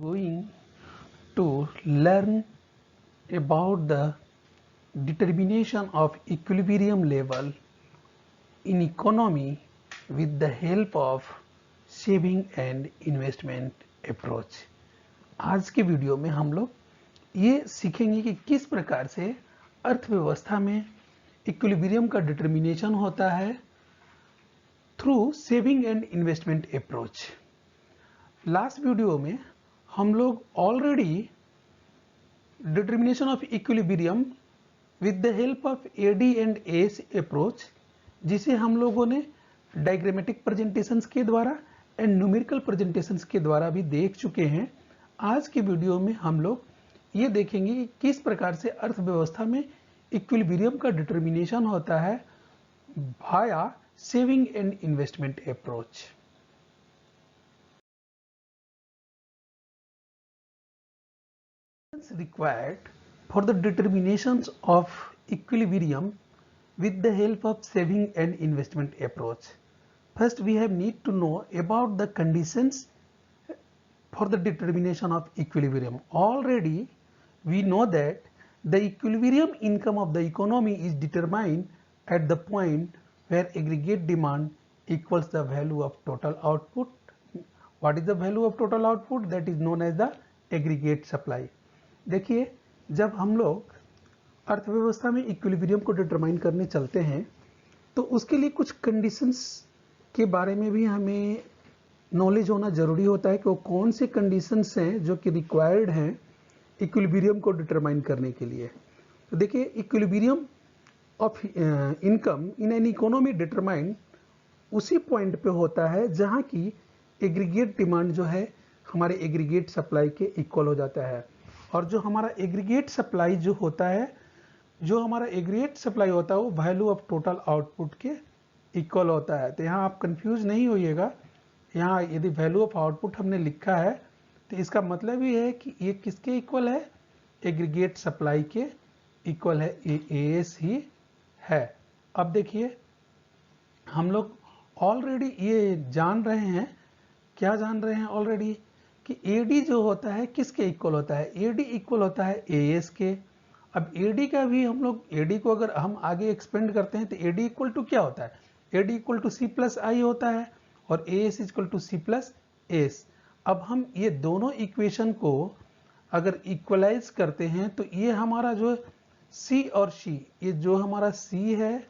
Going to learn about the determination of equilibrium level in economy with the help of saving and investment approach। आज के video में हम लोग ये सीखेंगे कि किस प्रकार से अर्थव्यवस्था में इक्विलिब्रियम का डिटर्मिनेशन होता है through saving and investment approach. Last video में हम लोग already determination of equilibrium with the help of AD and S approach, जिसे हम लोगों ने डायग्रामेटिक प्रेजेंटेशंस के द्वारा एंड न्यूमेरिकल प्रेजेंटेशंस के द्वारा भी देख चुके हैं। आज के वीडियो में हम लोग ये देखेंगे कि किस प्रकार से अर्थव्यवस्था में इक्विलिब्रियम का डिटर्मिनेशन होता है भाया saving and investment approach. Required for the determinations of equilibrium with the help of saving and investment approach. First, we have need to know about the conditions for the determination of equilibrium. Already we know that the equilibrium income of the economy is determined at the point where aggregate demand equals the value of total output. What is the value of total output? That is known as the aggregate supply. देखिए, जब हम लोग अर्थव्यवस्था में equilibrium को determine करने चलते हैं तो उसके लिए कुछ कंडीशंस के बारे में भी हमें नॉलेज होना जरूरी होता है कि वो कौन से कंडीशंस हैं जो कि रिक्वायर्ड हैं इक्विलिब्रियम को डिटरमाइन करने के लिए। तो देखिए, equilibrium of income in an economy determine उसी पॉइंट पे होता है जहां की एग्रीगेट डिमांड जो है हमारे एग्रीगेट सप्लाई के इक्वल हो जाता है। और जो हमारा एग्रीगेट सप्लाई जो होता है वो वैल्यू ऑफ टोटल आउटपुट के इक्वल होता है। तो यहाँ आप कंफ्यूज नहीं होइएगा। यहाँ यदि वैल्यू ऑफ आउटपुट हमने लिखा है तो इसका मतलब ये है कि ये किसके इक्वल है, एग्रीगेट सप्लाई के इक्वल है, एएस ही है। अब देखिए, हम लोग ऑलरेडी ये जान रहे हैं, क्या जान रहे हैं ऑलरेडी, कि एडी जो होता है किसके इक्वल होता है, एडी इक्वल होता है एएस के। अब एडी का भी हम लोग एडी को अगर हम आगे एक्सपेंड करते हैं तो एडी इक्वल टू क्या होता है, AD equal to C plus I होता है और AS equal to C plus S. अब हम ये दोनों इक्वेशन को अगर इक्वलाइज करते हैं तो ये हमारा जो सी और सी, ये जो हमारा सी है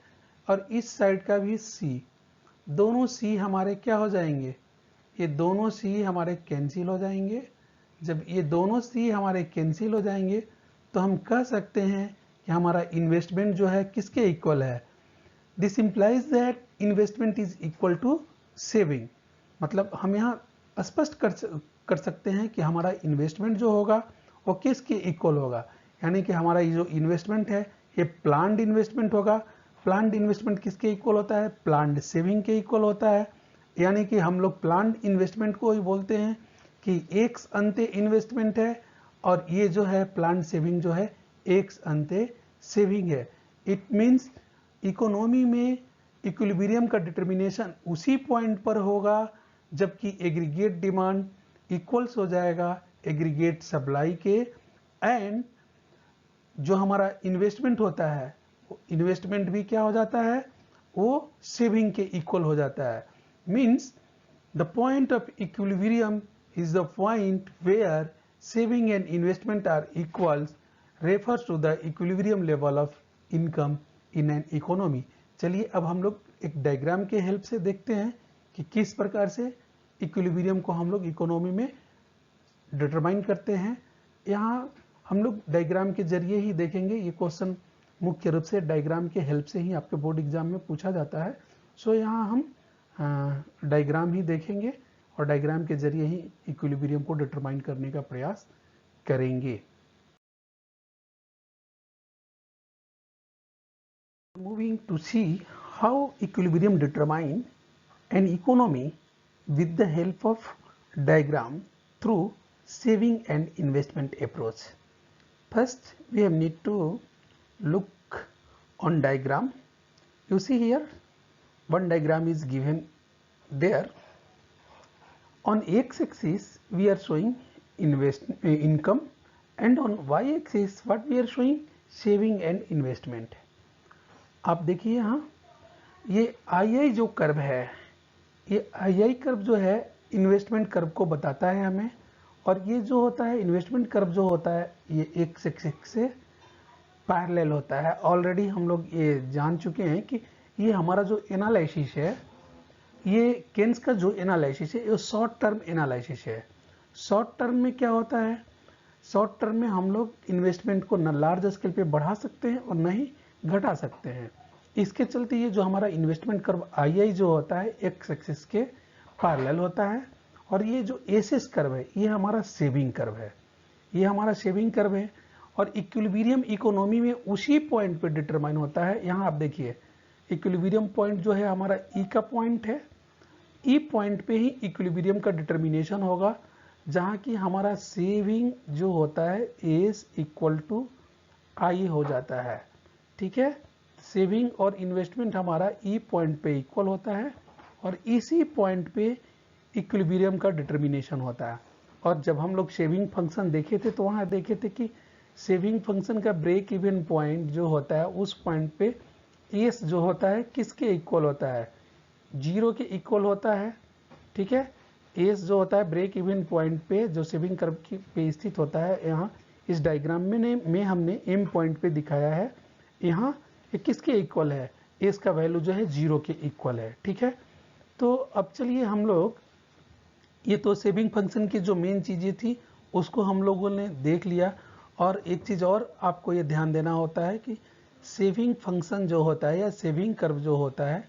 और इस साइड का भी सी, दोनों सी हमारे क्या हो जाएंगे, ये दोनों सी हमारे कैंसिल हो जाएंगे। जब ये दोनों सी हमारे कैंसिल हो जाएंगे तो हम कह सकते हैं कि हमारा इन्वेस्टमेंट जो है किसके इक्वल है। This implies that investment is equal to saving. मतलब हम यहाँ स्पष्ट कर सकते हैं कि हमारा इन्वेस्टमेंट जो होगा वो किसके इक्वल होगा, यानी कि हमारा ये जो इन्वेस्टमेंट है ये प्लान्ड इन्वेस्टमेंट होगा। प्लान्ड इन्वेस्टमेंट किसके इक्वल होता है, प्लान्ड सेविंग के इक्वल होता है। यानी कि हम लोग प्लान्ड इन्वेस्टमेंट को ही बोलते हैं कि एक्स अंते इन्वेस्टमेंट है और ये जो है प्लान्ड सेविंग जो है एक्स अंते सेविंग है। इट मीन्स इकोनॉमी में इक्विलिब्रियम का डिटर्मिनेशन उसी पॉइंट पर होगा जबकि एग्रीगेट डिमांड इक्वल्स हो जाएगा एग्रीगेट सप्लाई के, एंड जो हमारा इन्वेस्टमेंट होता है वो इन्वेस्टमेंट भी क्या हो जाता है, वो सेविंग के इक्वल हो जाता है। Means the point of equilibrium is the point where saving and investment are equals, refers to the equilibrium level of income in an economy। चलिए अब हम लोग एक डायग्राम के हेल्प से देखते हैं कि किस प्रकार से इक्विलिब्रियम को हम लोग इकोनॉमी में डिटरमाइन करते हैं। यहाँ हम लोग डायग्राम के जरिए ही देखेंगे। ये क्वेश्चन मुख्य रूप से डायग्राम के हेल्प से ही आपके बोर्ड एग्जाम में पूछा जाता है। सो यहाँ हम डायग्राम ही देखेंगे और डायग्राम के जरिए ही इक्विलिब्रियम को डिटरमाइन करने का प्रयास करेंगे। Moving to see how equilibrium determine an economy with the help of diagram through saving and investment approach. First we have need to look on diagram. You see here one diagram is given there. On x-axis we are showing income, and on y-axis what we are showing saving and investment. आप देखिए यहाँ ये आई जो curve है, ये आई curve जो है investment curve को बताता है हमें, और ये जो होता है इन्वेस्टमेंट कर्व जो होता है ये एक्स एक्सिस से पैरेलल होता है। ऑलरेडी हम लोग ये जान चुके हैं कि ये हमारा जो एनालिसिस है, ये केन्स का जो एनालिसिस है ये शॉर्ट टर्म एनालिसिस है। शॉर्ट टर्म में क्या होता है, शॉर्ट टर्म में हम लोग इन्वेस्टमेंट को न लार्ज स्केल पे बढ़ा सकते हैं और न ही घटा सकते हैं। इसके चलते ये जो हमारा इन्वेस्टमेंट कर्व आई जो होता है एक्स एक्सिस के पैरेलल होता है, और ये जो एस कर्व है ये हमारा सेविंग कर्व है, ये हमारा सेविंग कर्व है। और इक्विलिब्रियम इकोनॉमी में उसी पॉइंट पे डिटरमाइन होता है। यहाँ आप देखिए इक्विलिब्रियम पॉइंट जो है हमारा ई का पॉइंट है, ई पॉइंट पे ही इक्विलिब्रियम का डिटर्मिनेशन होगा, जहाँ की हमारा सेविंग जो होता है एस इक्वल टू आई हो जाता है। ठीक है, सेविंग और इन्वेस्टमेंट हमारा ई पॉइंट पे इक्वल होता है, और इसी पॉइंट पे इक्विलिब्रियम का डिटर्मिनेशन होता है। और जब हम लोग सेविंग फंक्शन देखे थे तो वहाँ देखे थे कि सेविंग फंक्शन का ब्रेक इवन पॉइंट जो होता है उस पॉइंट पे एस जो होता है किसके इक्वल होता है, 0 के इक्वल होता है। ठीक है, एस जो होता है ब्रेक इवन पॉइंट पे जो सेविंग कर्व पे स्थित होता है, यहाँ इस डायग्राम में हमने एम पॉइंट पे दिखाया है। यहाँ ये किसके इक्वल है, एस का वैल्यू जो है 0 के इक्वल है। ठीक है, तो अब चलिए हम लोग, ये तो सेविंग फंक्शन की जो मेन चीज़ें थी उसको हम लोगों ने देख लिया। और एक चीज़ और आपको ये ध्यान देना होता है कि सेविंग फंक्शन जो होता है या सेविंग कर्व जो होता है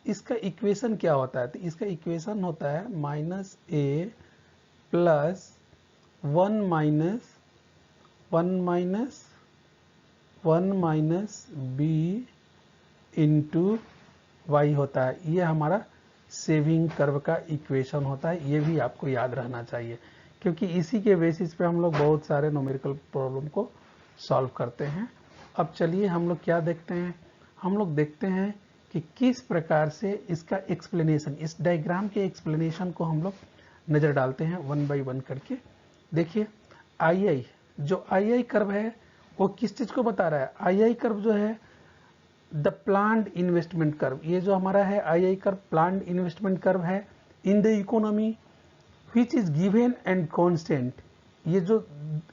इसका इक्वेशन क्या होता है, तो इसका इक्वेशन होता है -a plus 1 minus b into y होता है। ये हमारा सेविंग कर्व का इक्वेशन होता है। ये भी आपको याद रहना चाहिए, क्योंकि इसी के बेसिस पे हम लोग बहुत सारे न्यूमेरिकल प्रॉब्लम को सॉल्व करते हैं। अब चलिए हम लोग क्या देखते हैं, हम लोग देखते हैं कि किस प्रकार से इसका एक्सप्लेनेशन, इस डायग्राम के एक्सप्लेनेशन को हम लोग नज़र डालते हैं वन बाय वन करके। देखिए आई जो आई कर्व है वो किस चीज़ को बता रहा है, आई कर्व जो है द प्लान्ड इन्वेस्टमेंट कर्व, ये जो हमारा है I curve planned investment curve है in the economy which is given and constant. ये जो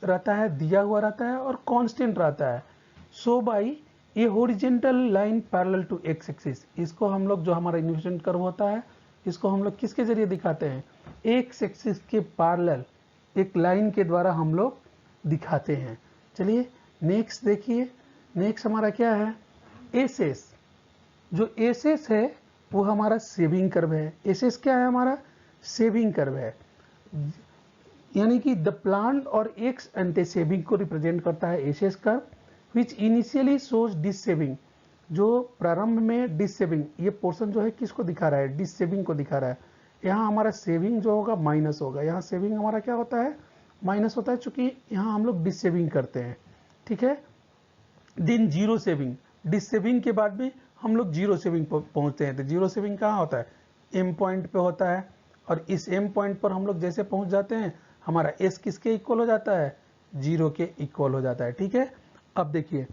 रहता है दिया हुआ रहता है और कांस्टेंट रहता है। So by a horizontal line parallel to X axis, इसको हम लोग जो हमारा इन्वेस्टमेंट कर्व होता है इसको हम लोग किसके जरिए दिखाते हैं, एक्स एक्सिस के पैरेलल एक लाइन के द्वारा हम लोग दिखाते हैं। चलिए नेक्स्ट देखिए, नेक्स्ट हमारा क्या है, एसएस। जो एसएस है वो हमारा सेविंग कर्व है। एसएस क्या है, हमारा सेविंग कर्व है, यानी कि द प्लान्ड और एक्स एंटे सेविंग को रिप्रेजेंट करता है एसएस कर्व, विच इनिशियली शोज डिस सेविंग, जो प्रारंभ में डिस सेविंग, ये पोर्शन जो है किसको दिखा रहा है, डिस सेविंग को दिखा रहा है। यहाँ हमारा सेविंग जो होगा माइनस होगा, यहाँ सेविंग हमारा क्या होता है, माइनस होता है, चूंकि यहाँ हम लोग डिस सेविंग करते हैं। ठीक है, दिन जीरो सेविंग, डिस सेविंग के बाद में हम लोग जीरो सेविंग पर पहुंचते हैं। तो जीरो सेविंग कहाँ होता है, एम पॉइंट पे होता है, और इस एम पॉइंट पर हम लोग जैसे पहुंच जाते हैं हमारा एस किसके इक्वल हो जाता है, 0 के इक्वल हो जाता है। ठीक है, अब देखिए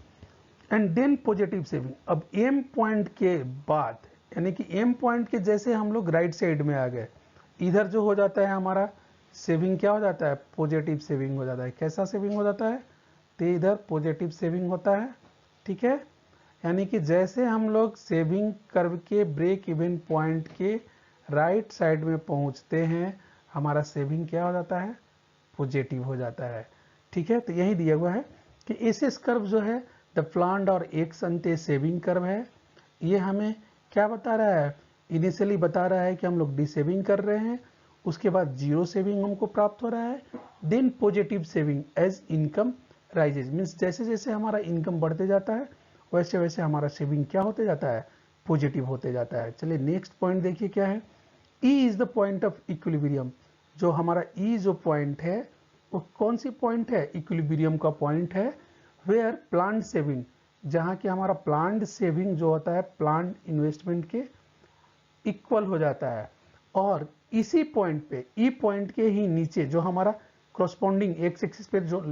एंड देन पॉजिटिव सेविंग। अब एम पॉइंट के बाद, यानी कि एम पॉइंट के जैसे हम लोग राइट साइड में आ गए, इधर जो हो जाता है हमारा सेविंग क्या हो जाता है, पॉजिटिव सेविंग हो जाता है। कैसा सेविंग हो जाता है, तो इधर पॉजिटिव सेविंग होता है। ठीक है, यानी कि जैसे हम लोग सेविंग कर्व के ब्रेक इवन पॉइंट के राइट साइड में पहुंचते हैं हमारा सेविंग क्या हो जाता है, पॉजिटिव हो जाता है। ठीक है, तो यही दिया हुआ है कि एसएस कर्व जो है द प्लान्ड और एक्स अंटे सेविंग कर्व है। ये हमें क्या बता रहा है, इनिशियली बता रहा है कि हम लोग डिसेविंग कर रहे हैं, उसके बाद जीरो सेविंग हमको प्राप्त हो रहा है, then positive saving as income rises, means जैसे जैसे हमारा इनकम बढ़ते जाता है वैसे वैसे हमारा सेविंग क्या होते जाता है, पॉजिटिव होते जाता है। चलिए नेक्स्ट पॉइंट देखिए क्या है, E is the point of equilibrium. जो हमारा ई जो पॉइंट है वो कौन सी पॉइंट है, इक्विलिब्रियम का पॉइंट है, वेयर प्लान्ड सेविंग, जहाँ की हमारा प्लान्ड सेविंग जो होता है प्लान्ड इन्वेस्टमेंट के इक्वल हो जाता है। और इसी पॉइंट पे, ई पॉइंट के ही नीचे जो हमारा corresponding एक्स एक्सिस पे जो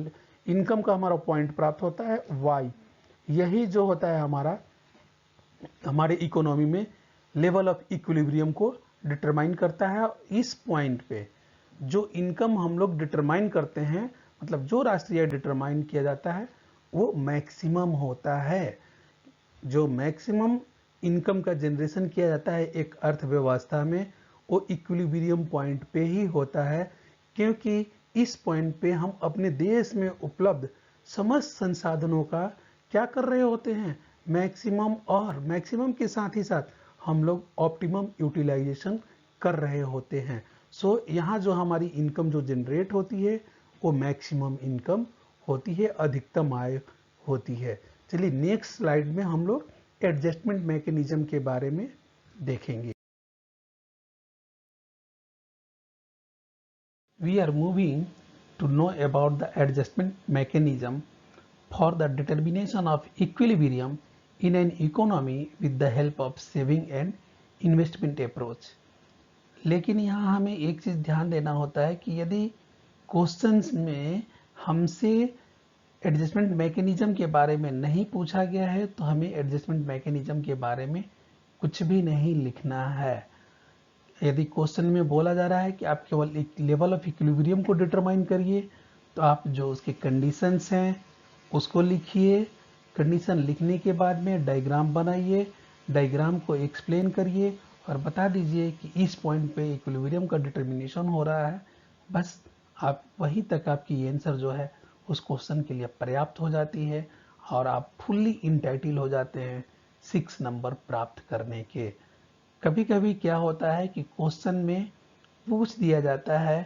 इनकम का हमारा पॉइंट प्राप्त होता है वाई, यही जो होता है हमारे इकोनॉमी में लेवल ऑफ इक्विलिब्रियम को डिटरमाइन करता है। इस पॉइंट पे जो इनकम हम लोग डिटरमाइन करते हैं, मतलब जो राष्ट्रीय डिटरमाइन किया जाता है वो मैक्सिमम होता है। जो मैक्सिमम इनकम का जनरेशन किया जाता है एक अर्थव्यवस्था में, वो इक्विलिब्रियम पॉइंट पे ही होता है, क्योंकि इस पॉइंट पे हम अपने देश में उपलब्ध समस्त संसाधनों का क्या कर रहे होते हैं, मैक्सिमम, और मैक्सिमम के साथ ही साथ हम लोग ऑप्टिमम यूटिलाइजेशन कर रहे होते हैं। सो यहाँ जो हमारी इनकम जो जनरेट होती है वो मैक्सिमम इनकम होती है, अधिकतम आय होती है। चलिए नेक्स्ट स्लाइड में हम लोग एडजस्टमेंट मैकेनिज्म के बारे में देखेंगे। We are moving to know about the adjustment mechanism for the determination of equilibrium in an economy with the help of saving and investment approach। लेकिन यहाँ हमें एक चीज़ ध्यान देना होता है कि यदि क्वेश्चंस में हमसे एडजस्टमेंट मैकेनिज्म के बारे में नहीं पूछा गया है तो हमें एडजस्टमेंट मैकेनिज्म के बारे में कुछ भी नहीं लिखना है। यदि क्वेश्चन में बोला जा रहा है कि आप केवल एक लेवल ऑफ इक्विलिब्रियम को डिटरमाइन करिए, तो आप जो उसके कंडीशंस हैं उसको लिखिए। कंडीशन लिखने के बाद में डायग्राम बनाइए, डायग्राम को एक्सप्लेन करिए और बता दीजिए कि इस पॉइंट पे इक्विलिब्रियम का डिटर्मिनेशन हो रहा है। बस आप वहीं तक आपकी आंसर जो है उस क्वेश्चन के लिए पर्याप्त हो जाती है और आप फुल्ली इंटाइटल हो जाते हैं 6 नंबर प्राप्त करने के। कभी कभी क्या होता है कि क्वेश्चन में पूछ दिया जाता है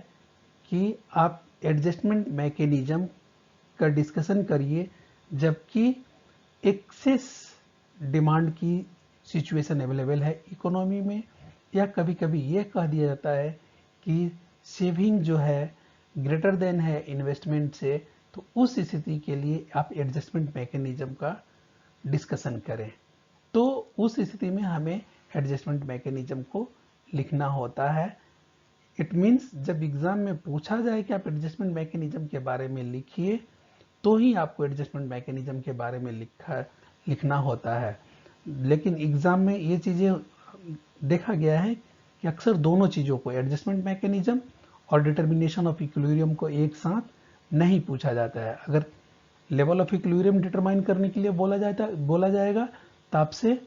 कि आप एडजस्टमेंट मैकेनिज्म का डिस्कशन करिए, जबकि एक्सेस डिमांड की सिचुएशन अवेलेबल है इकोनॉमी में, या कभी कभी ये कह दिया जाता है कि सेविंग जो है ग्रेटर देन है इन्वेस्टमेंट से, तो उस स्थिति के लिए आप एडजस्टमेंट मैकेनिज्म का डिस्कशन करें। तो उस स्थिति में हमें एडजस्टमेंट मैकेनिज्म को लिखना होता है। इट मीन्स जब एग्जाम में पूछा जाए कि आप एडजस्टमेंट मैकेनिज्म के बारे में लिखिए, तो ही आपको एडजस्टमेंट मैकेनिज्म के बारे में लिखना होता है। लेकिन एग्जाम में ये चीज़ें देखा गया है कि अक्सर दोनों चीज़ों को, एडजस्टमेंट मैकेनिज्म और डिटर्मिनेशन ऑफ इक्विलिब्रियम को एक साथ नहीं पूछा जाता है। अगर लेवल ऑफ इक्विलिब्रियम डिटरमाइन करने के लिए बोला जाएगा तो आपसे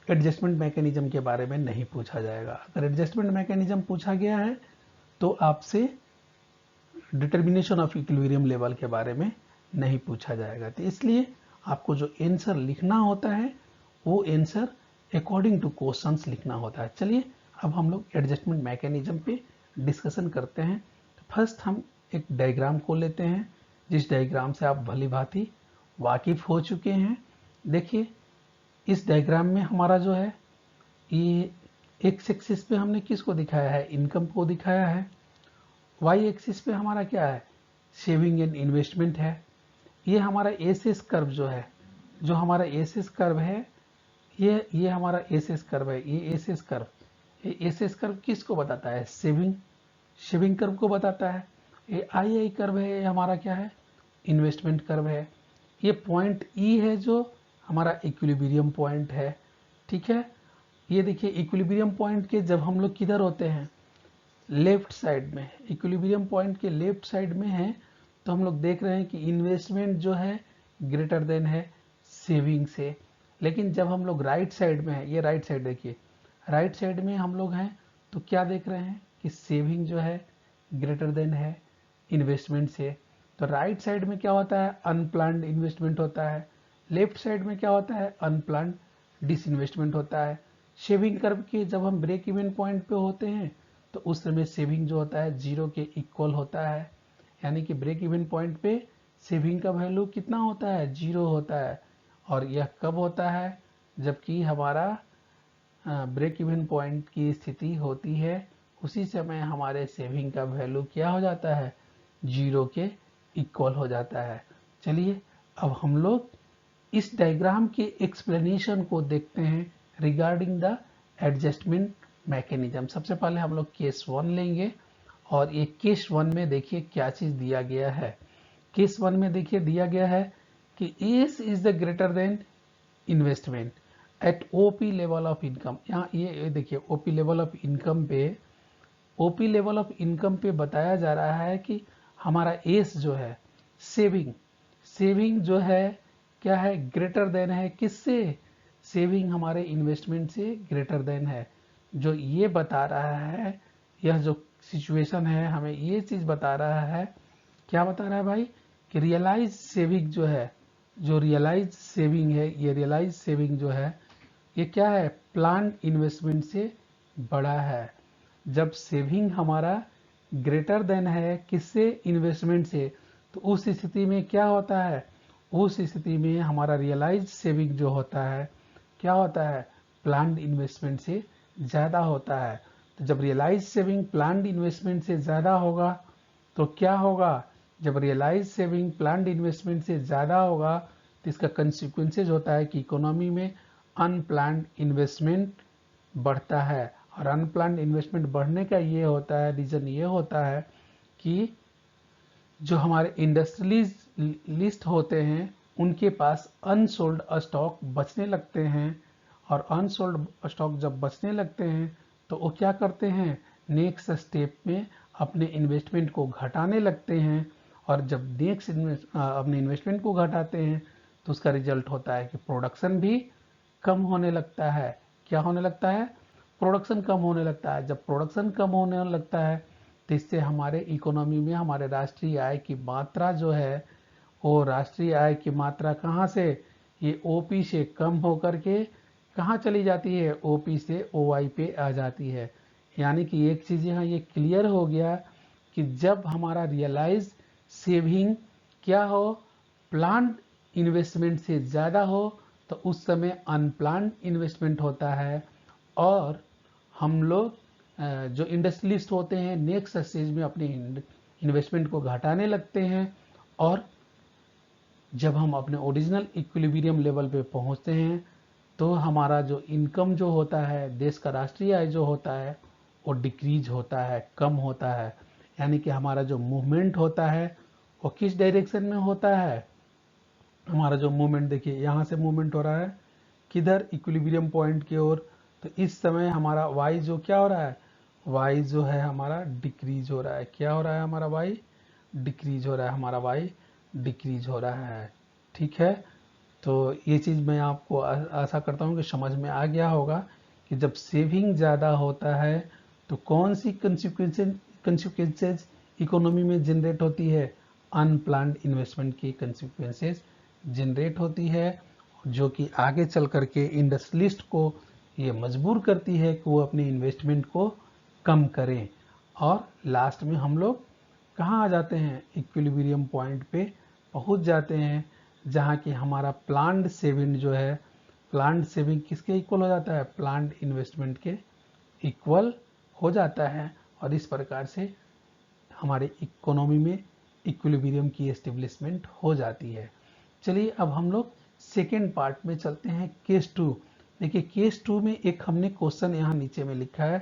एडजस्टमेंट मैकेनिज्म के बारे में नहीं पूछा जाएगा। अगर एडजस्टमेंट मैकेनिज्म पूछा गया है तो आपसे डिटर्मिनेशन ऑफ इक्विलिब्रियम लेवल के बारे में नहीं पूछा जाएगा। तो इसलिए आपको जो आंसर लिखना होता है वो आंसर अकॉर्डिंग टू क्वेश्चंस लिखना होता है। चलिए अब हम लोग एडजस्टमेंट मैकेनिज्म पे डिस्कशन करते हैं। तो फर्स्ट हम एक डायग्राम को लेते हैं, जिस डायग्राम से आप भली भांति वाकिफ हो चुके हैं। देखिए इस डायग्राम में हमारा जो है ये एक्स एक्सिस पे हमने किसको दिखाया है, इनकम को दिखाया है। वाई एक्सिस पे हमारा क्या है, सेविंग एंड इन्वेस्टमेंट है। ये हमारा एस कर्व जो है, जो हमारा एस कर्व है, ये हमारा एस कर्व है। ये एस कर्व किसको बताता है, सेविंग कर्व को बताता है। ये आई कर्व है, ये हमारा क्या है, इन्वेस्टमेंट कर्व है। ये पॉइंट ई है जो हमारा इक्विलिब्रियम पॉइंट है। ठीक है, ये देखिए इक्विलिब्रियम पॉइंट के जब हम लोग किधर होते हैं, लेफ्ट साइड में, इक्विलिब्रियम पॉइंट के लेफ्ट साइड में है, तो हम लोग देख रहे हैं कि इन्वेस्टमेंट जो है ग्रेटर देन है सेविंग से। लेकिन जब हम लोग राइट साइड में है, ये राइट साइड देखिए, राइट साइड में हम लोग हैं तो क्या देख रहे हैं कि सेविंग जो है ग्रेटर देन है इन्वेस्टमेंट से। तो राइट साइड में क्या होता है, अनप्लान्ड इन्वेस्टमेंट होता है। लेफ्ट साइड में क्या होता है, अनप्लान्ड डिसइन्वेस्टमेंट होता है। सेविंग कर्व के जब हम ब्रेक इवन पॉइंट पे होते हैं तो उस समय सेविंग जो होता है 0 के इक्वल होता है, यानी कि ब्रेक इवन पॉइंट पे सेविंग का वैल्यू कितना होता है, 0 होता है। और यह कब होता है, जबकि हमारा ब्रेक इवन पॉइंट की स्थिति होती है, उसी समय हमारे सेविंग का वैल्यू क्या हो जाता है, 0 के इक्वल हो जाता है। चलिए अब हम लोग इस डायग्राम के एक्सप्लेनेशन को देखते हैं रिगार्डिंग द एडजस्टमेंट मैकेनिज्म। सबसे पहले हम लोग केस 1 लेंगे और ये केस 1 में देखिए क्या चीज दिया गया है। केस 1 में देखिए दिया गया है कि S is the greater than investment at OP level of income. यहाँ ये देखिए ओपी लेवल ऑफ इनकम पे, ओपी लेवल ऑफ इनकम पे बताया जा रहा है कि हमारा एस जो है सेविंग, सेविंग जो है क्या है, ग्रेटर देन है किससे, सेविंग हमारे इन्वेस्टमेंट से ग्रेटर देन है। जो ये बता रहा है, यह जो सिचुएशन है हमें ये चीज बता रहा है, क्या बता रहा है भाई, कि रियलाइज सेविंग जो है, जो रियलाइज सेविंग है, ये रियलाइज सेविंग जो है ये क्या है, प्लान इन्वेस्टमेंट से बड़ा है। जब सेविंग हमारा ग्रेटर देन है किससे, इन्वेस्टमेंट से, तो उस स्थिति में क्या होता है, उस स्थिति में हमारा रियलाइज सेविंग जो होता है क्या होता है, प्लान्ड इन्वेस्टमेंट से ज़्यादा होता है। तो जब रियलाइज सेविंग प्लान्ड इन्वेस्टमेंट से ज़्यादा होगा तो क्या होगा, जब रियलाइज सेविंग प्लान्ड इन्वेस्टमेंट से ज़्यादा होगा तो इसका कंसिक्वेंसेज होता है कि इकोनॉमी में अनप्लान्ड इन्वेस्टमेंट बढ़ता है। और अनप्लान्ड इन्वेस्टमेंट बढ़ने का ये होता है, रीज़न ये होता है कि जो हमारे इंडस्ट्रियलिस्ट होते हैं उनके पास अनसोल्ड स्टॉक बचने लगते हैं, और अनसोल्ड स्टॉक जब बचने लगते हैं तो वो क्या करते हैं, नेक्स्ट स्टेप में अपने इन्वेस्टमेंट को घटाने लगते हैं। और जब नेक्स्ट अपने इन्वेस्टमेंट को घटाते हैं तो उसका रिजल्ट होता है कि प्रोडक्शन भी कम होने लगता है। क्या होने लगता है, प्रोडक्शन कम होने लगता है। जब प्रोडक्शन कम होने लगता है तो इससे हमारे इकोनॉमी में हमारे राष्ट्रीय आय की मात्रा जो है, वो राष्ट्रीय आय की मात्रा कहाँ से, ये ओपी से कम होकर के कहाँ चली जाती है, ओपी से ओवाई पे आ जाती है। यानी कि एक चीज़ यहाँ ये क्लियर हो गया कि जब हमारा रियलाइज सेविंग क्या हो, प्लान्ड इन्वेस्टमेंट से ज़्यादा हो तो उस समय अनप्लान्ड इन्वेस्टमेंट होता है। और हम लोग जो इंडस्ट्रियलिस्ट होते हैं नेक्स्ट स्टेज में अपने इन्वेस्टमेंट को घटाने लगते हैं। और जब हम अपने ओरिजिनल इक्विलिब्रियम लेवल पे पहुंचते हैं तो हमारा जो इनकम जो होता है, देश का राष्ट्रीय आय जो होता है वो डिक्रीज होता है, कम होता है। यानी कि हमारा जो मूवमेंट होता है वो किस डायरेक्शन में होता है, हमारा जो मूवमेंट देखिए यहाँ से मूवमेंट हो रहा है किधर, इक्विलिब्रियम पॉइंट की ओर। तो इस समय हमारा वाई जो क्या हो रहा है, वाई जो है हमारा डिक्रीज हो रहा है। क्या हो रहा है हमारा वाई, डिक्रीज हो रहा है, हमारा वाई डिक्रीज हो रहा है। ठीक है, तो ये चीज़ मैं आपको आशा करता हूँ कि समझ में आ गया होगा कि जब सेविंग ज़्यादा होता है तो कौन सी कंसिक्वेंसेज इकोनॉमी में जनरेट होती है, अनप्लान्ड इन्वेस्टमेंट की कंसिक्वेंसेज जनरेट होती है, जो कि आगे चल करके इंडस्ट्रियलिस्ट को ये मजबूर करती है कि वो अपने इन्वेस्टमेंट को कम करें। और लास्ट में हम लोग कहाँ आ जाते हैं, इक्विलिब्रियम पॉइंट पे पहुंच जाते हैं, जहाँ कि हमारा प्लान्ड सेविंग जो है, प्लान्ड सेविंग किसके इक्वल हो जाता है, प्लान्ड इन्वेस्टमेंट के इक्वल हो जाता है। और इस प्रकार से हमारे इकोनॉमी में इक्विलिब्रियम की एस्टेब्लिशमेंट हो जाती है। चलिए अब हम लोग सेकेंड पार्ट में चलते हैं, केस 2। देखिए केस 2 में एक हमने क्वेश्चन यहाँ नीचे में लिखा है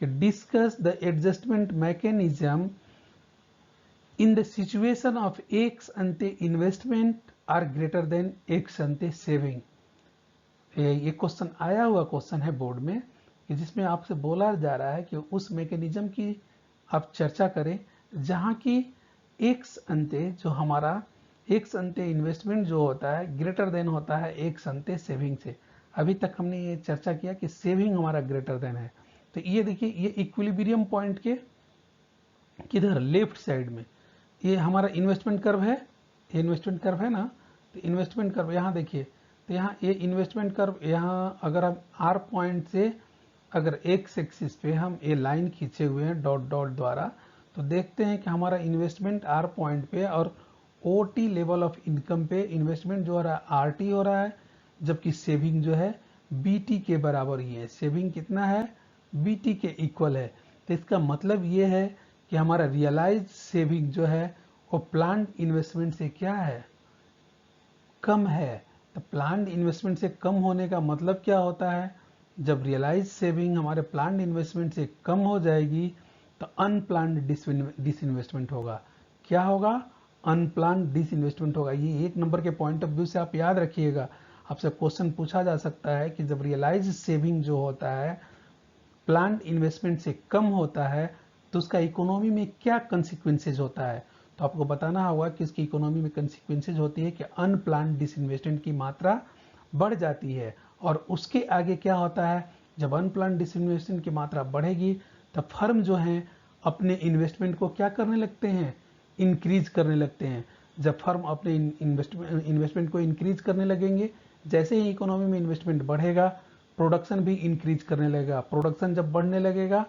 कि discuss the adjustment mechanism in the situation of ex ante investment are greater than ex ante saving. ये क्वेश्चन आया हुआ क्वेश्चन है बोर्ड में, कि जिसमें आपसे बोला जा रहा है कि उस मैकेनिज्म की आप चर्चा करें जहां की एक्स अंते, जो हमारा एक्स अंते इन्वेस्टमेंट जो होता है ग्रेटर देन होता है एक्स अंते सेविंग से। अभी तक हमने ये चर्चा किया कि सेविंग हमारा ग्रेटर देन है। तो ये देखिए ये इक्विलिब्रियम पॉइंट के किधर, लेफ्ट साइड में ये हमारा इन्वेस्टमेंट कर्व है, ये इन्वेस्टमेंट कर्व है ना, तो इन्वेस्टमेंट कर्व यहाँ देखिए, तो यहाँ ये इन्वेस्टमेंट कर्व, यहाँ अगर हम आर पॉइंट से अगर एक्स एक्सिस पे हम ये लाइन खींचे हुए हैं डॉट डॉट द्वारा, तो देखते हैं कि हमारा इन्वेस्टमेंट आर पॉइंट पे और O T level of income पे इन्वेस्टमेंट जो हो रहा है आर टी हो रहा है, जबकि सेविंग जो है बी टी के बराबर ही है। सेविंग कितना है, बी टी के इक्वल है। तो इसका मतलब ये है कि हमारा रियलाइज सेविंग जो है वो प्लान्ड इन्वेस्टमेंट से क्या है, कम है। तो प्लान्ड इन्वेस्टमेंट से कम होने का मतलब क्या होता है, जब रियलाइज सेविंग हमारे प्लान्ड इन्वेस्टमेंट से कम हो जाएगी तो अनप्लान्ड डिसइन्वेस्टमेंट होगा। क्या होगा? अनप्लान्ड डिसइन्वेस्टमेंट होगा। ये 1 नंबर के पॉइंट ऑफ व्यू से आप याद रखिएगा। आपसे क्वेश्चन पूछा जा सकता है कि जब रियलाइज सेविंग जो होता है प्लान्ड इन्वेस्टमेंट से कम होता है तो उसका इकोनॉमी में क्या कंसिक्वेंसेज होता है। तो आपको बताना होगा कि इसकी इकोनॉमी में कंसिक्वेंसेज होती है कि अनप्लान्ड डिसइन्वेस्टमेंट की मात्रा बढ़ जाती है। और उसके आगे क्या होता है, जब अनप्लान्ड डिसइन्वेस्टमेंट की मात्रा बढ़ेगी तब फर्म जो है अपने इन्वेस्टमेंट को क्या करने लगते हैं, इंक्रीज करने लगते हैं। जब फर्म अपने इन्वेस्टमेंट को इंक्रीज करने लगेंगे, जैसे ही इकोनॉमी में इन्वेस्टमेंट बढ़ेगा प्रोडक्शन भी इंक्रीज करने लगेगा। प्रोडक्शन जब बढ़ने लगेगा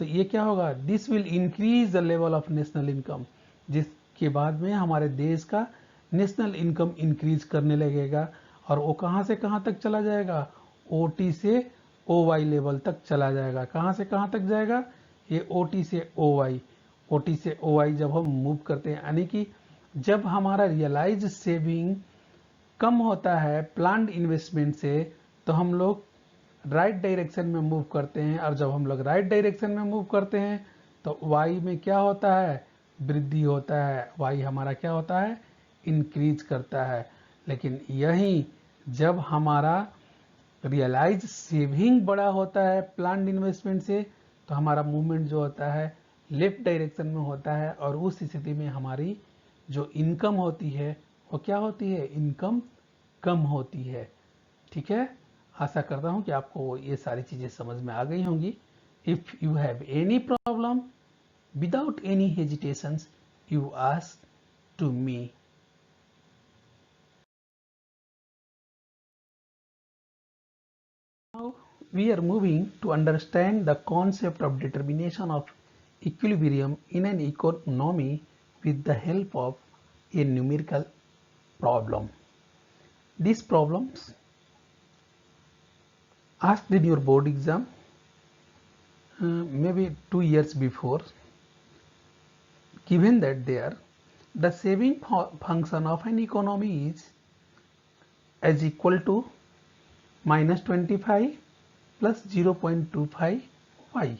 तो ये क्या होगा, this will increase the level of national income, जिसके बाद में हमारे देश का नेशनल इनकम इंक्रीज करने लगेगा। और वो कहाँ से कहाँ तक चला जाएगा, ओटी से ओवाई लेवल तक चला जाएगा। कहाँ से कहाँ तक जाएगा, ये ओटी से ओवाई। ओटी से ओवाई जब हम मूव करते हैं, यानी कि जब हमारा रियलाइज सेविंग कम होता है प्लान्ड इन्वेस्टमेंट से, तो हम लोग राइट डायरेक्शन में मूव करते हैं। और जब हम लोग राइट डायरेक्शन में मूव करते हैं तो वाई में क्या होता है, वृद्धि होता है। वाई हमारा क्या होता है, इंक्रीज करता है। लेकिन यही जब हमारा रियलाइज सेविंग बड़ा होता है प्लान्ड इन्वेस्टमेंट से, तो हमारा मूवमेंट जो होता है लेफ्ट डायरेक्शन में होता है। और उस स्थिति में हमारी जो इनकम होती है वो क्या होती है, इनकम कम होती है। ठीक है, आशा करता हूं कि आपको ये सारी चीजें समझ में आ गई होंगी। If you have any problem without any hesitations you ask to me. Now we are moving to understand the concept of determination of equilibrium in an economy with the help of a numerical problem. These problems asked in your board exam maybe 2 years before, given that there the saving function of an economy is equal to minus 25 plus 0.25 y.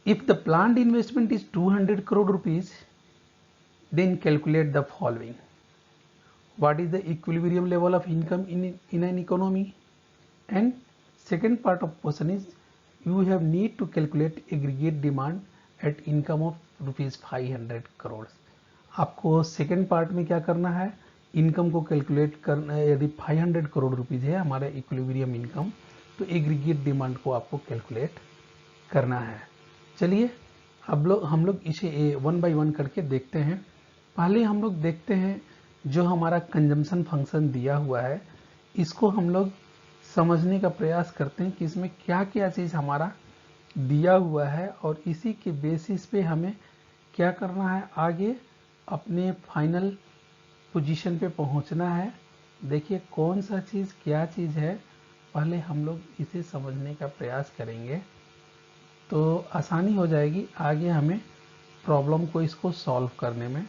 If the planned investment is 200 crore rupees, then calculate the following. What is the equilibrium level of income in an economy? And second part of question is you have need to calculate aggregate demand at income of rupees 500 crore. आपको second part में क्या करना है, income को calculate करना है। यदि 500 crore rupees है हमारा इक्विलिब्रियम इनकम, तो एग्रीगेट डिमांड को आपको कैलकुलेट करना है। चलिए अब हम लोग इसे 1 बाय 1 करके देखते हैं। पहले हम लोग देखते हैं जो हमारा कंजम्पशन फंक्शन दिया हुआ है, इसको हम लोग समझने का प्रयास करते हैं कि इसमें क्या क्या चीज़ हमारा दिया हुआ है और इसी के बेसिस पे हमें क्या करना है, आगे अपने फाइनल पोजीशन पे पहुंचना है। देखिए कौन सा चीज़ क्या चीज़ है, पहले हम लोग इसे समझने का प्रयास करेंगे तो आसानी हो जाएगी आगे हमें प्रॉब्लम को इसको सॉल्व करने में।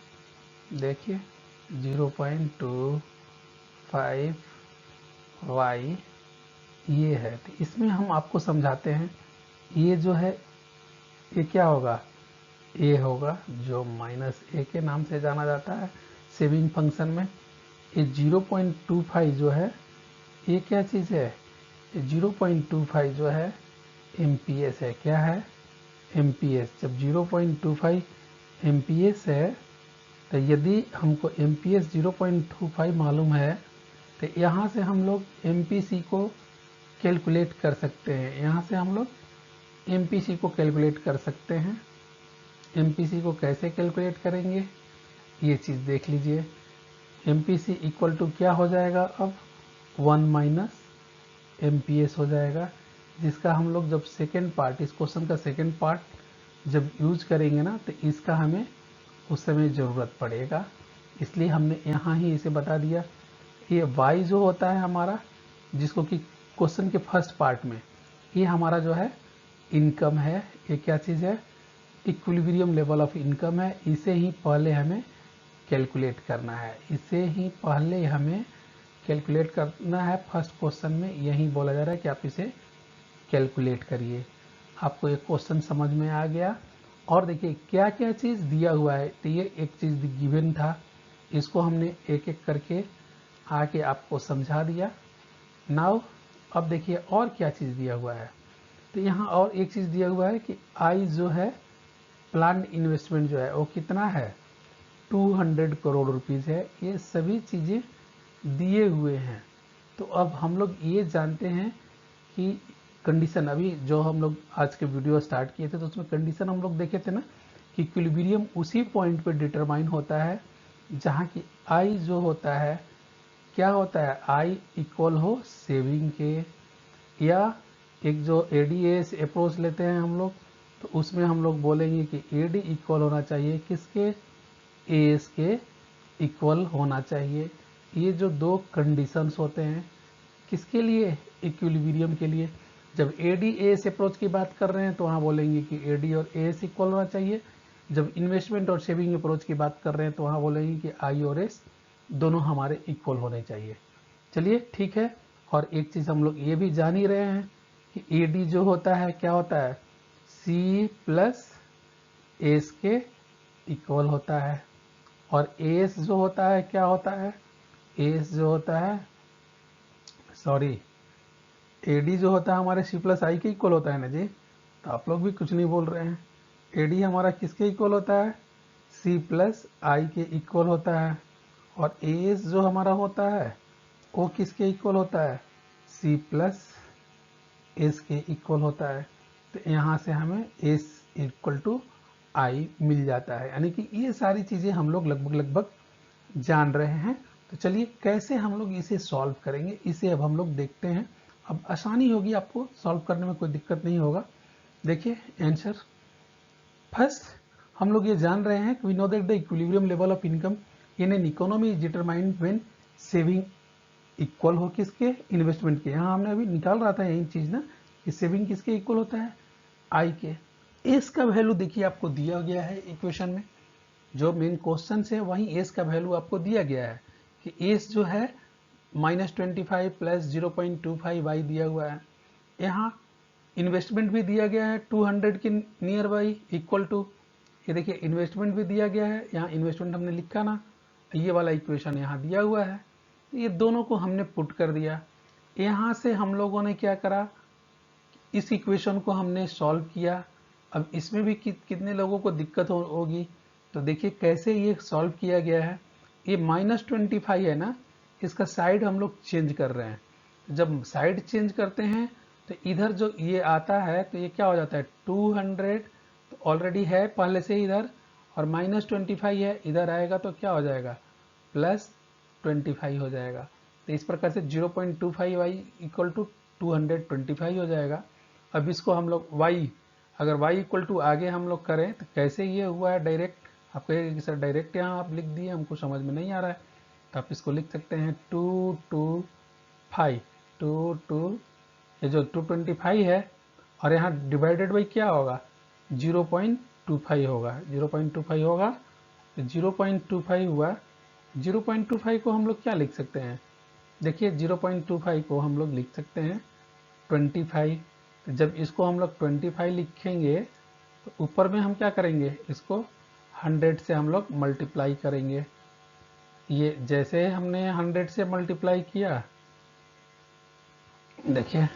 देखिए 0.25 y ये है, तो इसमें हम आपको समझाते हैं। ये जो है ये क्या होगा, ए होगा जो माइनस ए के नाम से जाना जाता है सेविंग फंक्शन में। ये 0.25 जो है ये क्या चीज़ है, ये 0.25 जो है एमपीएस है। क्या है, एमपीएस। जब 0.25 एमपीएस है तो यदि हमको एमपीएस 0.25 मालूम है तो यहाँ से हम लोग एमपीसी को कैलकुलेट कर सकते हैं। यहाँ से हम लोग एमपीसी को कैलकुलेट कर सकते हैं। एमपीसी को कैसे कैलकुलेट करेंगे ये चीज़ देख लीजिए। एमपीसी इक्वल टू क्या हो जाएगा, अब 1 माइनस एमपीएस हो जाएगा, जिसका हम लोग जब सेकेंड पार्ट, इस क्वेश्चन का सेकेंड पार्ट जब यूज करेंगे ना तो इसका हमें उस समय ज़रूरत पड़ेगा, इसलिए हमने यहाँ ही इसे बता दिया। ये y जो होता है हमारा, जिसको कि क्वेश्चन के फर्स्ट पार्ट में ये हमारा जो है इनकम है। ये क्या चीज़ है, इक्विलिब्रियम लेवल ऑफ इनकम है। इसे ही पहले हमें कैलकुलेट करना है, इसे ही पहले हमें कैलकुलेट करना है। फर्स्ट क्वेश्चन में यही बोला जा रहा है कि आप इसे कैलकुलेट करिए। आपको एक क्वेश्चन समझ में आ गया। और देखिए क्या क्या चीज़ दिया हुआ है, तो ये एक चीज़ गिवन था, इसको हमने एक एक करके आके आपको समझा दिया। नाउ अब देखिए और क्या चीज़ दिया हुआ है, तो यहाँ और एक चीज़ दिया हुआ है कि आई जो है प्लान इन्वेस्टमेंट जो है वो कितना है, 200 करोड़ रुपीज़ है। ये सभी चीज़ें दिए हुए हैं। तो अब हम लोग ये जानते हैं कि कंडीशन, अभी जो हम लोग आज के वीडियो स्टार्ट किए थे तो उसमें कंडीशन हम लोग देखे थे ना कि इक्विलिब्रियम उसी पॉइंट पे डिटरमाइन होता है जहाँ की आई जो होता है क्या होता है, आई इक्वल हो सेविंग के, या एक जो एडीएस अप्रोच लेते हैं हम लोग, तो उसमें हम लोग बोलेंगे कि एडी इक्वल होना चाहिए किसके, एएस के इक्वल होना चाहिए। ये जो दो कंडीशंस होते हैं किसके लिए, इक्विलिब्रियम के लिए। जब एडी एएस अप्रोच की बात कर रहे हैं तो वहाँ बोलेंगे कि एडी और एएस इक्वल होना चाहिए। जब इन्वेस्टमेंट और सेविंग अप्रोच की बात कर रहे हैं तो वहाँ बोलेंगे कि आई और एस दोनों हमारे इक्वल होने चाहिए। चलिए ठीक है। और एक चीज़ हम लोग ये भी जान ही रहे हैं कि एडी जो होता है क्या होता है, सी प्लस एस के इक्वल होता है। और एस जो होता है क्या होता है, एस जो होता है सॉरी एडी जो होता है हमारे सी प्लस आई के इक्वल होता है ना जी। तो आप लोग भी कुछ नहीं बोल रहे हैं। एडी हमारा किसके इक्वल होता है, सी प्लस आई के इक्वल होता है। और एस जो हमारा होता है वो किसके इक्वल होता है, सी प्लस एस के इक्वल होता है। तो यहाँ से हमें एस इक्वल टू आई मिल जाता है। यानी कि ये सारी चीज़ें हम लोग लगभग जान रहे हैं। तो चलिए कैसे हम लोग इसे सॉल्व करेंगे, इसे अब हम लोग देखते हैं। अब आसानी होगी, आपको सॉल्व करने में कोई दिक्कत नहीं होगा। देखिए आंसर फर्स्ट हम लोग ये जान रहे हैं कि we know that the equilibrium level of income in an economy is determined when saving equal हो किसके, इन्वेस्टमेंट के। यहाँ हमने अभी निकाल रहा था यही चीज़ ना कि सेविंग किसके इक्वल होता है, आई के। एस का वैल्यू देखिए आपको दिया गया है इक्वेशन में, जो मेन क्वेश्चन है वहीं एस का वैल्यू आपको दिया गया है कि एस जो है -25 प्लस 0.25 वाई दिया हुआ है। यहाँ इन्वेस्टमेंट भी दिया गया है 200 के नियर बाई इक्वल टू, ये देखिए इन्वेस्टमेंट भी दिया गया है, यहाँ इन्वेस्टमेंट हमने लिखा ना, ये वाला इक्वेशन यहाँ दिया हुआ है। ये दोनों को हमने पुट कर दिया। यहाँ से हम लोगों ने क्या करा, इस इक्वेशन को हमने सॉल्व किया। अब इसमें भी कितने लोगों को दिक्कत होगी, तो देखिए कैसे ये सॉल्व किया गया है। ये -25 है ना, इसका साइड हम लोग चेंज कर रहे हैं। जब साइड चेंज करते हैं तो इधर जो ये आता है तो ये क्या हो जाता है 200, तो ऑलरेडी है पहले से इधर, और -25 है इधर आएगा तो क्या हो जाएगा +25 हो जाएगा। तो इस प्रकार से 0.25 वाई इक्वल टू 225 हो जाएगा। अब इसको हम लोग y, अगर y इक्वल टू आगे हम लोग करें तो कैसे ये हुआ है डायरेक्ट, आप कहेंगे कि सर डायरेक्ट यहाँ आप लिख दिए हमको समझ में नहीं आ रहा है, तो आप इसको लिख सकते हैं 225 ये जो 225 है और यहाँ डिवाइडेड बाई क्या होगा 0.25 होगा, 0.25 होगा तो 0.25 हुआ। 0.25 को हम लोग क्या लिख सकते हैं, देखिए 0.25 को हम लोग लिख सकते हैं 25। तो जब इसको हम लोग 25 लिखेंगे तो ऊपर में हम क्या करेंगे, इसको 100 से हम लोग मल्टीप्लाई करेंगे। ये जैसे हमने 100 से मल्टीप्लाई किया, देखिए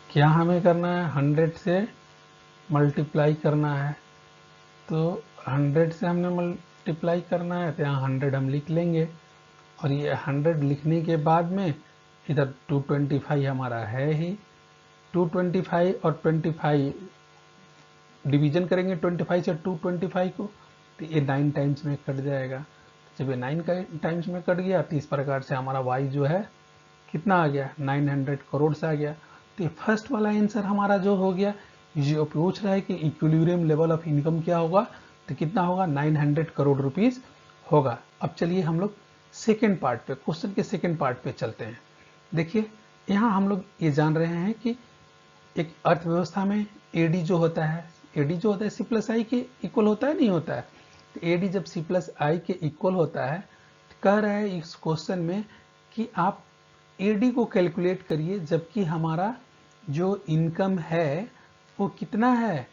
क्या हमें करना है 100 से मल्टीप्लाई करना है, तो 100 से हमने मल्टीप्लाई करना है तो यहाँ 100 हम लिख लेंगे। और ये 100 लिखने के बाद में इधर 225 हमारा है ही, 225 और 25 डिवीजन करेंगे 25 से 225 को, तो ये 9 टाइम्स में कट जाएगा। जब ये 9 टाइम्स में कट गया तो इस प्रकार से हमारा y जो है कितना आ गया 900 करोड़ से आ गया। तो ये फर्स्ट वाला आंसर हमारा जो हो गया, जो पूछ रहा है कि इक्विलिब्रियम लेवल ऑफ इनकम क्या होगा, तो कितना होगा 900 करोड़ रुपीस होगा। अब चलिए हम लोग सेकेंड पार्ट पे, क्वेश्चन के सेकेंड पार्ट पे चलते हैं। देखिए यहाँ हम लोग ये जान रहे हैं कि एक अर्थव्यवस्था में एडी जो होता है सी प्लस आई के इक्वल होता है नहीं होता है। तो एडी जब सी प्लस आई के इक्वल होता है तो कह रहा है इस क्वेश्चन में कि आप एडी को कैलकुलेट करिए, जबकि हमारा जो इनकम है वो कितना है,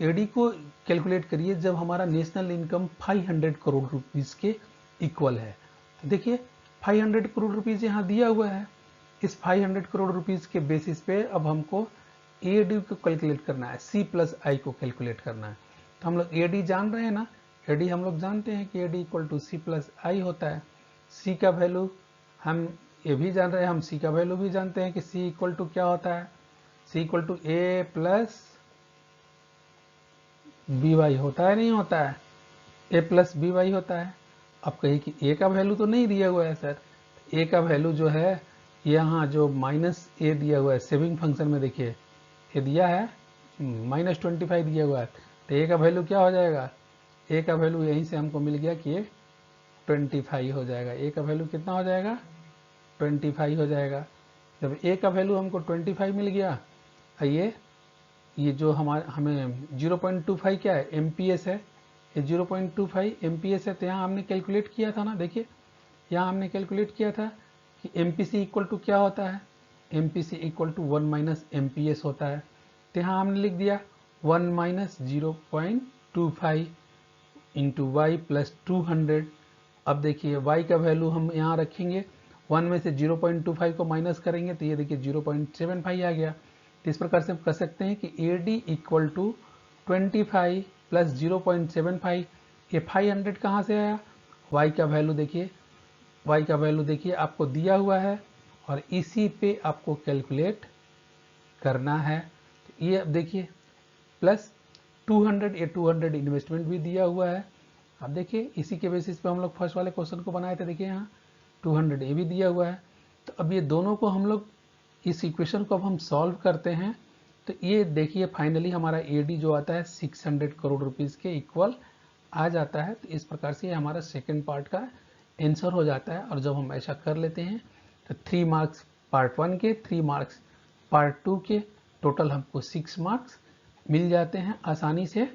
एडी को कैलकुलेट करिए जब हमारा नेशनल इनकम 500 करोड़ रुपीस के इक्वल है। तो देखिए 500 करोड़ रुपीस यहाँ दिया हुआ है। इस 500 करोड़ रुपीस के बेसिस पे अब हमको एडी को कैलकुलेट करना है, सी प्लस आई को कैलकुलेट करना है। तो हम लोग एडी जान रहे हैं ना, एडी हम लोग जानते हैं कि AD equal to C plus I होता है। सी का वैल्यू हम ये भी जान रहे हैं, हम सी का वैल्यू भी जानते हैं कि सी इक्वल टू क्या होता है, C equal to A plus B Y होता है, नहीं होता है, ए प्लस बी वाई होता है। अब कहिए कि ए का वैल्यू तो नहीं दिया हुआ है सर, ए का वैल्यू जो है यहाँ जो माइनस ए दिया हुआ है सेविंग फंक्शन में, देखिए ये दिया है -25 दिया हुआ है, तो ए का वैल्यू क्या हो जाएगा, ए का वैल्यू यहीं से हमको मिल गया कि 25 हो जाएगा। ए का वैल्यू कितना हो जाएगा, 25 हो जाएगा। जब ए का वैल्यू हमको 25 मिल गया, ये जो हमें 0.25 क्या है, एमपीएस है, ये 0.25 एमपीएस है। तो यहाँ हमने कैलकुलेट किया था ना, देखिए यहाँ हमने कैलकुलेट किया था कि एमपीसी इक्वल टू क्या होता है, MPC equal to 1 minus MPS होता है। तो यहाँ हमने लिख दिया 1 माइनस 0.25 इंटू वाई प्लस 200। अब देखिए y का वैल्यू हम यहाँ रखेंगे, 1 में से 0.25 को माइनस करेंगे तो ये देखिए 0.75 आ गया। तो इस प्रकार से हम कह सकते हैं कि AD इक्वल टू 25 प्लस 0.75। ये 500 कहाँ से आया, y का वैल्यू देखिए, y का वैल्यू देखिए आपको दिया हुआ है और इसी पे आपको कैलकुलेट करना है। तो ये अब देखिए प्लस 200, ये 200 इन्वेस्टमेंट भी दिया हुआ है। अब देखिए इसी के बेसिस पे हम लोग फर्स्ट वाले क्वेश्चन को बनाए थे, देखिए यहाँ 200 ये भी दिया हुआ है। तो अब ये दोनों को हम लोग इस इक्वेशन को अब हम सॉल्व करते हैं, तो ये देखिए फाइनली हमारा एडी जो आता है 600 करोड़ रुपीस के इक्वल आ जाता है। तो इस प्रकार से ये हमारा सेकेंड पार्ट का आंसर हो जाता है। और जब हम ऐसा कर लेते हैं तो 3 मार्क्स पार्ट 1 के, 3 मार्क्स पार्ट 2 के, टोटल हमको 6 मार्क्स मिल जाते हैं आसानी से।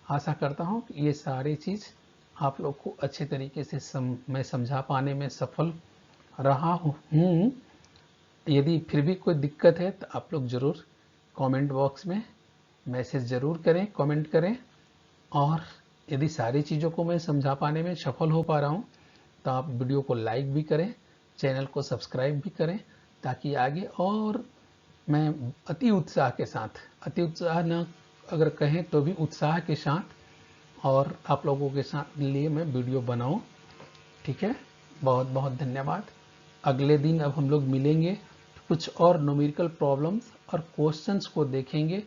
आशा करता हूँ कि ये सारी चीज़ आप लोग को अच्छे तरीके से मैं समझा पाने में सफल रहा हूँ। यदि फिर भी कोई दिक्कत है तो आप लोग ज़रूर कमेंट बॉक्स में मैसेज ज़रूर करें, कमेंट करें। और यदि सारी चीज़ों को मैं समझा पाने में सफल हो पा रहा हूँ तो आप वीडियो को लाइक भी करें, चैनल को सब्सक्राइब भी करें, ताकि आगे और मैं अति उत्साह के साथ, अति उत्साह न अगर कहें तो भी उत्साह के साथ और आप लोगों के साथ लिए मैं वीडियो बनाऊं। ठीक है, बहुत बहुत धन्यवाद। अगले दिन अब हम लोग मिलेंगे, कुछ और न्यूमेरिकल प्रॉब्लम्स और क्वेश्चंस को देखेंगे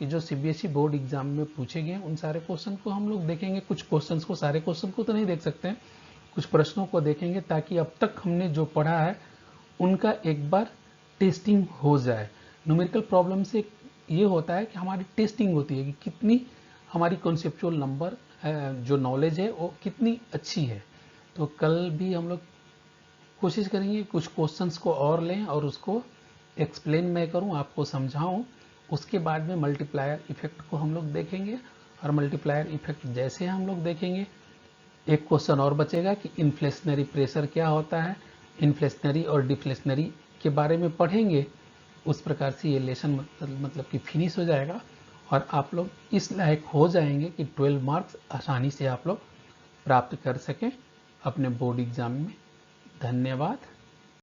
कि जो सीबीएसई बोर्ड एग्जाम में पूछे गए उन सारे क्वेश्चन को हम लोग देखेंगे। कुछ क्वेश्चंस को, सारे क्वेश्चन को तो नहीं देख सकते हैं, कुछ प्रश्नों को देखेंगे ताकि अब तक हमने जो पढ़ा है उनका एक बार टेस्टिंग हो जाए। न्यूमेरिकल प्रॉब्लम से ये होता है कि हमारी टेस्टिंग होती है कि कितनी हमारी कॉन्सेप्चुअल नंबर जो नॉलेज है वो कितनी अच्छी है। तो कल भी हम लोग कोशिश करेंगे कुछ क्वेश्चंस को और लें और उसको एक्सप्लेन मैं करूं, आपको समझाऊं। उसके बाद में मल्टीप्लायर इफेक्ट को हम लोग देखेंगे और मल्टीप्लायर इफेक्ट जैसे हम लोग देखेंगे, एक क्वेश्चन और बचेगा कि इन्फ्लेशनरी प्रेशर क्या होता है, इन्फ्लेशनरी और डिफ्लेशनरी के बारे में पढ़ेंगे। उस प्रकार से ये लेसन मतलब कि फिनिश हो जाएगा और आप लोग इस लायक हो जाएंगे कि 12 मार्क्स आसानी से आप लोग प्राप्त कर सकें अपने बोर्ड एग्जाम में। धन्यवाद।